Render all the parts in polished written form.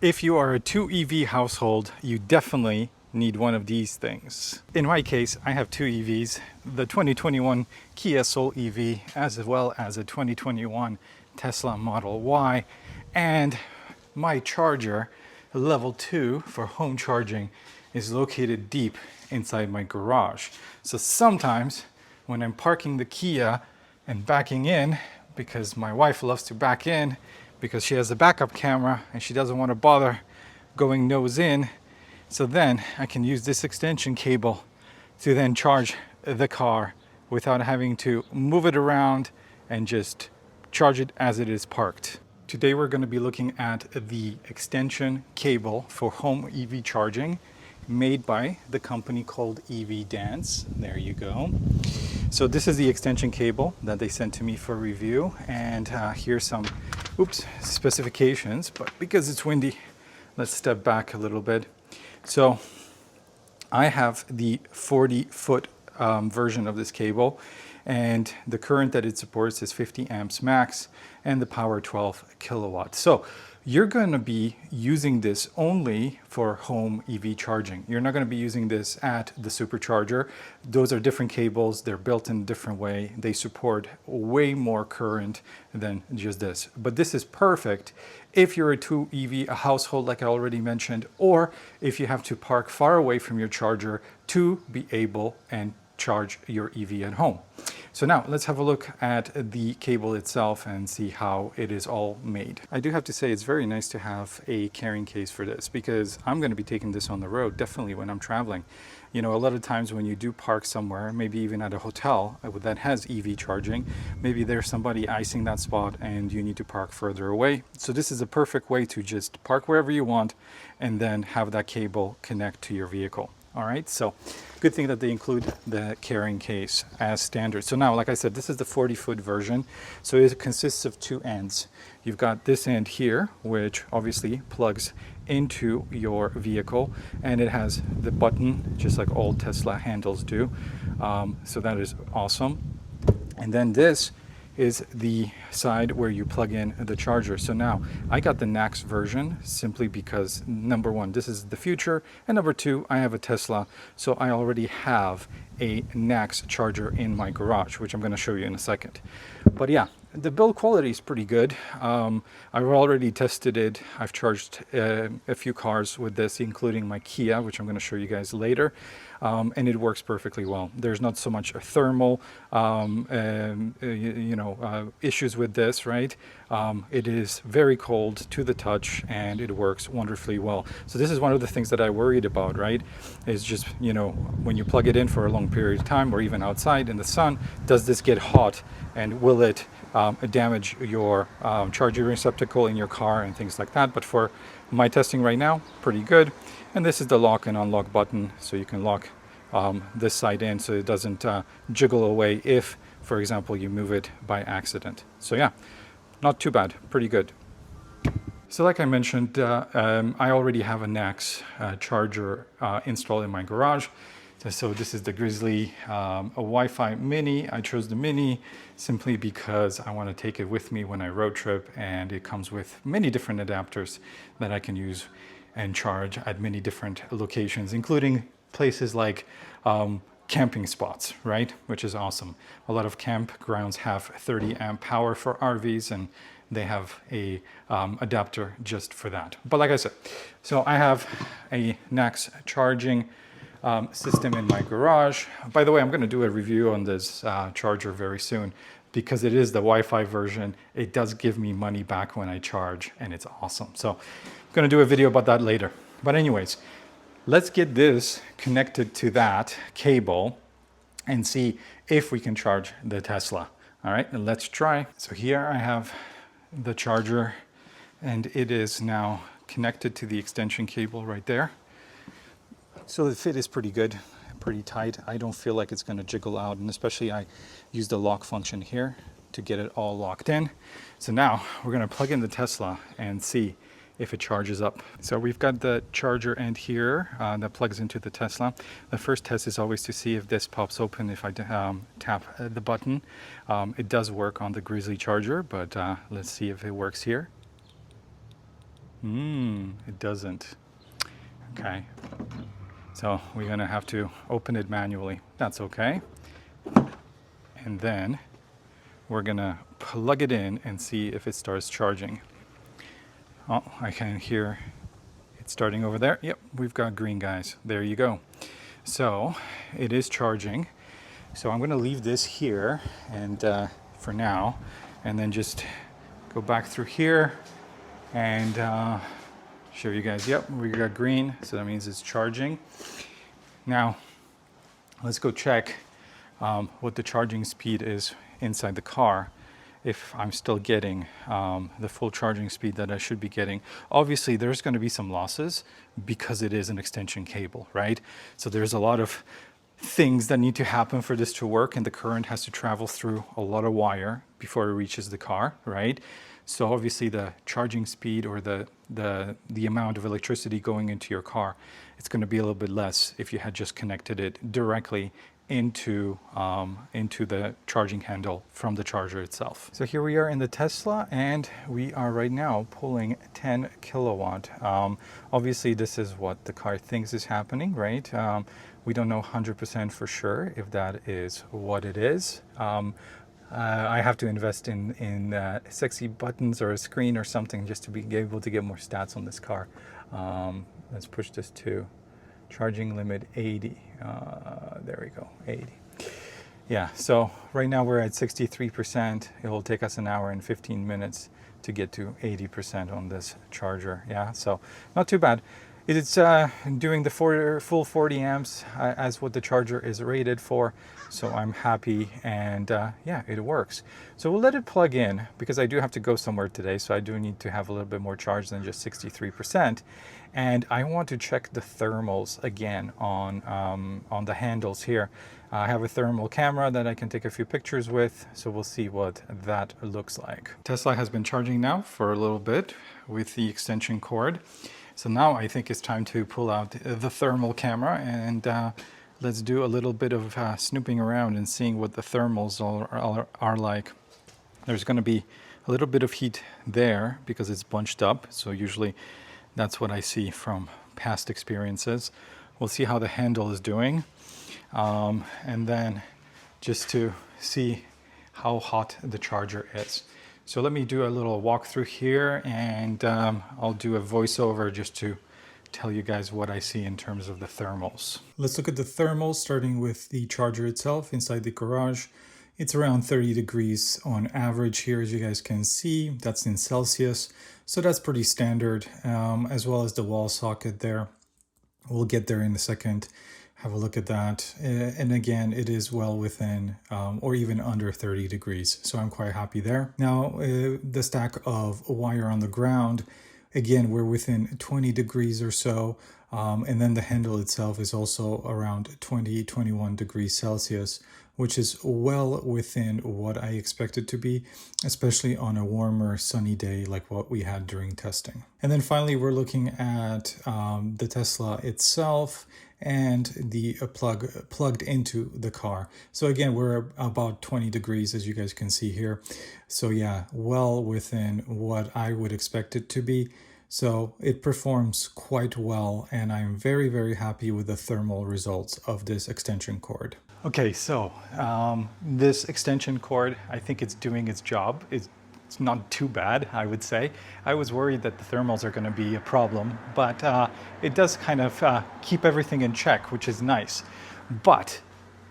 If you are a 2 EV household, you definitely need one of these things. In my case, I have 2 EVs, the 2021 Kia Soul EV, as well as a 2021 Tesla Model Y, and my charger, level 2 for home charging, is located deep inside my garage. So sometimes when I'm parking the Kia and backing in, because my wife loves to back in because she has a backup camera and she doesn't want to bother going nose in, so then I can use this extension cable to then charge the car without having to move it around and just charge it as it is parked. Today we're going to be looking at the extension cable for home EV charging made by the company called EVDANCE. There you go. So this is the extension cable that they sent to me for review, and here's some specifications, but because it's windy, let's step back a little bit. So I have the 40-foot version of this cable, and the current that it supports is 50 amps max, and the power 12 kilowatts. So you're going to be using this only for home EV charging. You're not going to be using this at the supercharger. Those are different cables. They're built in a different way. They support way more current than just this. But this is perfect if you're a 2 EV household, like I already mentioned, or if you have to park far away from your charger to be able and charge your EV at home. So now let's have a look at the cable itself and see how it is all made. I do have to say it's very nice to have a carrying case for this, because I'm going to be taking this on the road definitely when I'm traveling. You know, a lot of times when you do park somewhere, maybe even at a hotel that has EV charging, maybe there's somebody icing that spot and you need to park further away. So this is a perfect way to just park wherever you want and then have that cable connect to your vehicle. All right, so good thing that they include the carrying case as standard. So now, like I said, this is the 40-foot version. So it consists of 2 ends. You've got this end here, which obviously plugs into your vehicle, and it has the button, just like all Tesla handles do. So that is awesome. And then this is the side where you plug in the charger. So now I got the NACS version simply because, number one, this is the future, and number two, I have a Tesla, so I already have a NACS charger in my garage, which I'm going to show you in a second. But yeah, the build quality is pretty good. I've already tested it. I've charged a few cars with this, including my Kia, which I'm going to show you guys later. And it works perfectly well. There's not so much thermal issues with this, right? It is very cold to the touch, and it works wonderfully well. So this is one of the things that I worried about, right? Is just, you know, when you plug it in for a long period of time, or even outside in the sun, does this get hot, and will it damage your charging receptacle in your car and things like that? But for my testing right now, pretty good. And this is the lock and unlock button, so you can lock this side in so it doesn't jiggle away if, for example, you move it by accident. So yeah, not too bad, pretty good. So like I mentioned, I already have a NACS charger installed in my garage. So this is the Grizzly, a Wi-Fi Mini. I chose the Mini simply because I want to take it with me when I road trip, and it comes with many different adapters that I can use and charge at many different locations, including places like camping spots, right? Which is awesome. A lot of campgrounds have 30 amp power for RVs, and they have a adapter just for that. But like I said, so I have a NACS charging system in my garage. By the way, I'm going to do a review on this charger very soon, because it is the Wi-Fi version. It does give me money back when I charge, and it's awesome. So I'm going to do a video about that later. But anyways, let's get this connected to that cable and see if we can charge the Tesla. All right, and let's try. So here I have the charger, and it is now connected to the extension cable right there. So the fit is pretty good, pretty tight. I don't feel like it's going to jiggle out, and especially I use the lock function here to get it all locked in. So now we're going to plug in the Tesla and see if it charges up. So we've got the charger end here that plugs into the Tesla. The first test is always to see if this pops open if I tap the button. It does work on the Grizzly charger, but let's see if it works here. It doesn't. Okay. So we're gonna have to open it manually. That's okay. And then we're gonna plug it in and see if it starts charging. Oh, I can hear it starting over there. Yep, we've got green, guys. There you go. So it is charging. So I'm going to leave this here and for now, and then just go back through here and show you guys. Yep, we got green, so that means it's charging. Now let's go check what the charging speed is inside the car, if I'm still getting the full charging speed that I should be getting. Obviously there's going to be some losses because it is an extension cable, right? So there's a lot of things that need to happen for this to work, and the current has to travel through a lot of wire before it reaches the car, right? So obviously the charging speed or the amount of electricity going into your car, it's going to be a little bit less if you had just connected it directly into the charging handle from the charger itself. So here we are in the Tesla, and we are right now pulling 10 kilowatt. Obviously this is what the car thinks is happening, right? We don't know 100% for sure if that is what it is. I have to invest in sexy buttons or a screen or something just to be able to get more stats on this car. Let's push this to charging limit 80. There we go, 80. Yeah, so right now we're at 63%. It will take us an hour and 15 minutes to get to 80% on this charger. Yeah, so not too bad. It's doing the full 40 amps as what the charger is rated for, so I'm happy, and yeah, it works. So we'll let it plug in because I do have to go somewhere today, so I do need to have a little bit more charge than just 63%. And I want to check the thermals again on the handles here. I have a thermal camera that I can take a few pictures with, so we'll see what that looks like. Tesla has been charging now for a little bit with the extension cord. So now I think it's time to pull out the thermal camera and let's do a little bit of snooping around and seeing what the thermals are like. There's going to be a little bit of heat there because it's bunched up. So usually that's what I see from past experiences. We'll see how the handle is doing. And then just to see how hot the charger is. So let me do a little walkthrough here, and I'll do a voiceover just to tell you guys what I see in terms of the thermals. Let's look at the thermals, starting with the charger itself inside the garage. It's around 30 degrees on average here, as you guys can see. That's in Celsius, so that's pretty standard, as well as the wall socket there. We'll get there in a second. Have a look at that. And again, it is well within or even under 30 degrees. So I'm quite happy there. Now, the stack of wire on the ground, again, we're within 20 degrees or so. And then the handle itself is also around 20, 21 degrees Celsius, which is well within what I expect it to be, especially on a warmer, sunny day like what we had during testing. And then finally, we're looking at the Tesla itself and the plugged into the car. So again, we're about 20 degrees, as you guys can see here. So yeah, well within what I would expect it to be. So it performs quite well, and I'm very, very happy with the thermal results of this extension cord. Okay, so this extension cord, I think it's doing its job. It's not too bad, I would say. I was worried that the thermals are going to be a problem, but it does kind of keep everything in check, which is nice. But,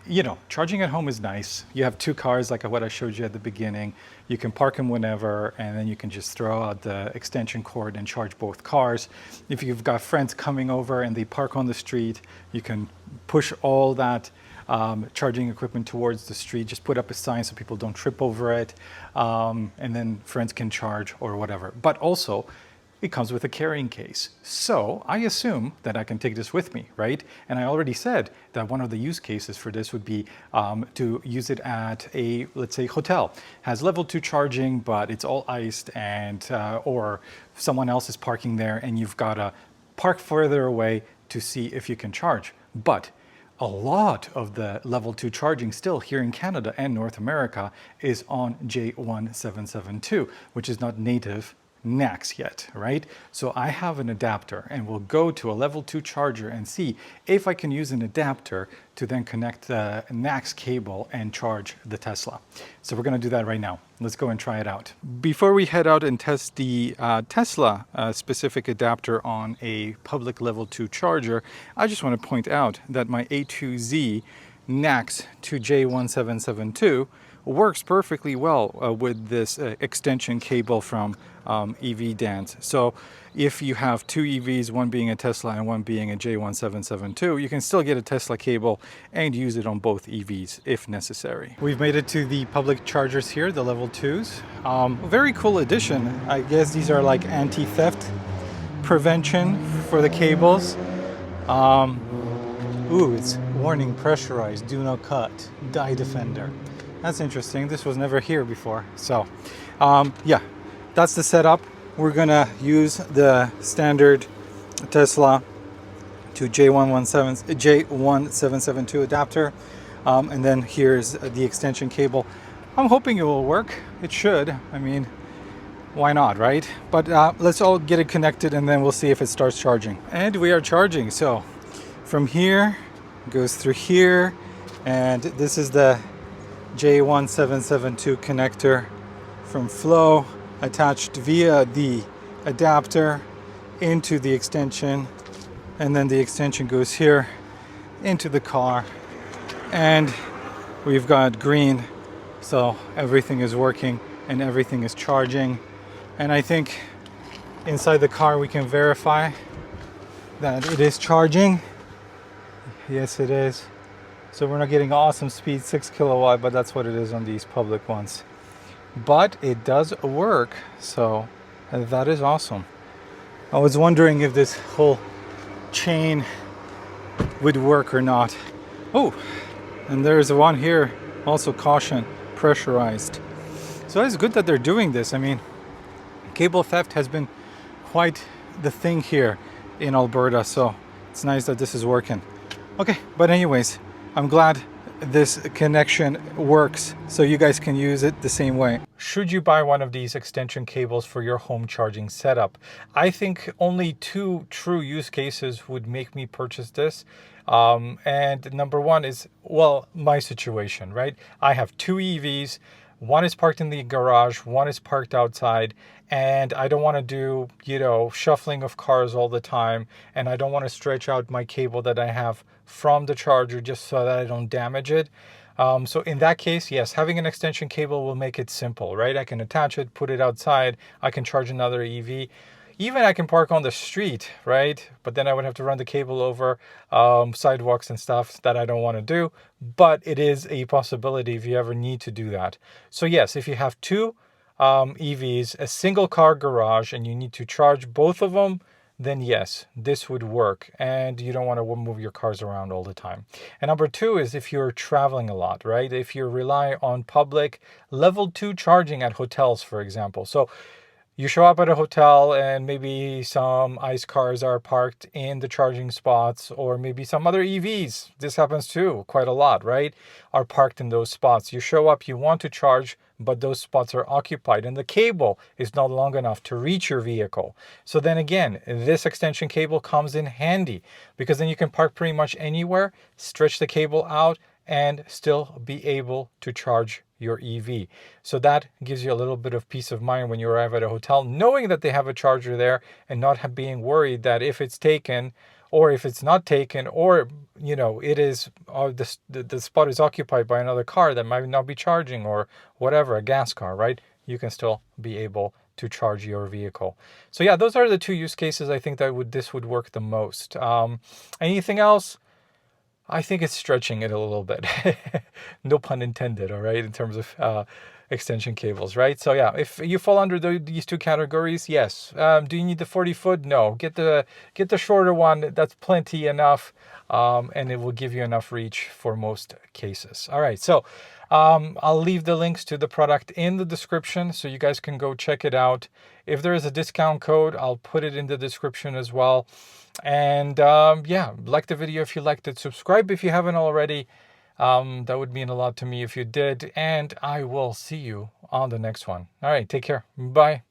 you know, charging at home is nice. You have two cars like what I showed you at the beginning. You can park them whenever, and then you can just throw out the extension cord and charge both cars. If you've got friends coming over and they park on the street, you can push all that charging equipment towards the street, just put up a sign so people don't trip over it, and then friends can charge or whatever. But also, it comes with a carrying case. So I assume that I can take this with me, right? And I already said that one of the use cases for this would be to use it at a, let's say, hotel. Has level 2 charging, but it's all iced, and or someone else is parking there and you've got to park further away to see if you can charge. But a lot of the level 2 charging still here in Canada and North America is on J1772, which is not native NACS yet, right? So I have an adapter, and we'll go to a level 2 charger and see if I can use an adapter to then connect the NACS cable and charge the Tesla. So we're going to do that right now. Let's go and try it out. Before we head out and test the Tesla specific adapter on a public level 2 charger, I just want to point out that my A2Z NACS to J1772 works perfectly well with this extension cable from EVDANCE. So if you have two EVs, one being a Tesla and one being a J1772, you can still get a Tesla cable and use it on both EVs if necessary. We've made it to the public chargers here, the level 2s. Very cool addition. I guess these are like anti-theft prevention for the cables. Ooh, it's warning pressurized, do not cut, die defender. That's interesting. This was never here before. So yeah, that's the setup. We're gonna use the standard Tesla to J1772 adapter. And then here's the extension cable. I'm hoping it will work. It should. I mean, why not, right? But let's all get it connected and then we'll see if it starts charging. And we are charging. So from here, goes through here, and this is the J1772 connector from Flow, attached via the adapter into the extension, and then the extension goes here into the car, and we've got green, so everything is working and everything is charging. And I think inside the car we can verify that it is charging. Yes, it is. So we're not getting awesome speed, 6 kilowatt, but that's what it is on these public ones. But it does work, so that is awesome. I was wondering if this whole chain would work or not. Oh, and there's one here, also caution, pressurized. So it's good that they're doing this. I mean, cable theft has been quite the thing here in Alberta, so it's nice that this is working. Okay, but anyways, I'm glad this connection works so you guys can use it the same way. Should you buy one of these extension cables for your home charging setup? I think only two true use cases would make me purchase this. And number one is, well, my situation, right? I have two EVs. One is parked in the garage, one is parked outside, and I don't want to do, shuffling of cars all the time, and I don't want to stretch out my cable that I have from the charger just so that I don't damage it. So in that case, yes, having an extension cable will make it simple, right? I can attach it, put it outside, I can charge another EV. Even I can park on the street, right? But then I would have to run the cable over sidewalks and stuff that I don't want to do. But it is a possibility if you ever need to do that. So yes, if you have two EVs, a single car garage, and you need to charge both of them, then yes, this would work. And you don't want to move your cars around all the time. And number two is if you're traveling a lot, right? If you rely on public level 2 charging at hotels, for example. So you show up at a hotel and maybe some ICE cars are parked in the charging spots, or maybe some other EVs, this happens too quite a lot, right, are parked in those spots. You show up, you want to charge, but those spots are occupied and the cable is not long enough to reach your vehicle. So then again, this extension cable comes in handy because then you can park pretty much anywhere, stretch the cable out, and still be able to charge your EV. So that gives you a little bit of peace of mind when you arrive at a hotel, knowing that they have a charger there and not being worried that if it's taken or if it's not taken, or it is the spot is occupied by another car that might not be charging, or whatever, a gas car, right? You can still be able to charge your vehicle. So yeah, those are the two use cases I think that this would work the most. Anything else? I think it's stretching it a little bit. No pun intended, all right, in terms of extension cables, right? So yeah, if you fall under these two categories, yes. Do you need the 40-foot? No. Get the shorter one. That's plenty enough, and it will give you enough reach for most cases. All right, so I'll leave the links to the product in the description so you guys can go check it out. If there is a discount code, I'll put it in the description as well. And yeah, like the video if you liked it, subscribe if you haven't already. That would mean a lot to me if you did, and I will see you on the next one. All right, take care. Bye.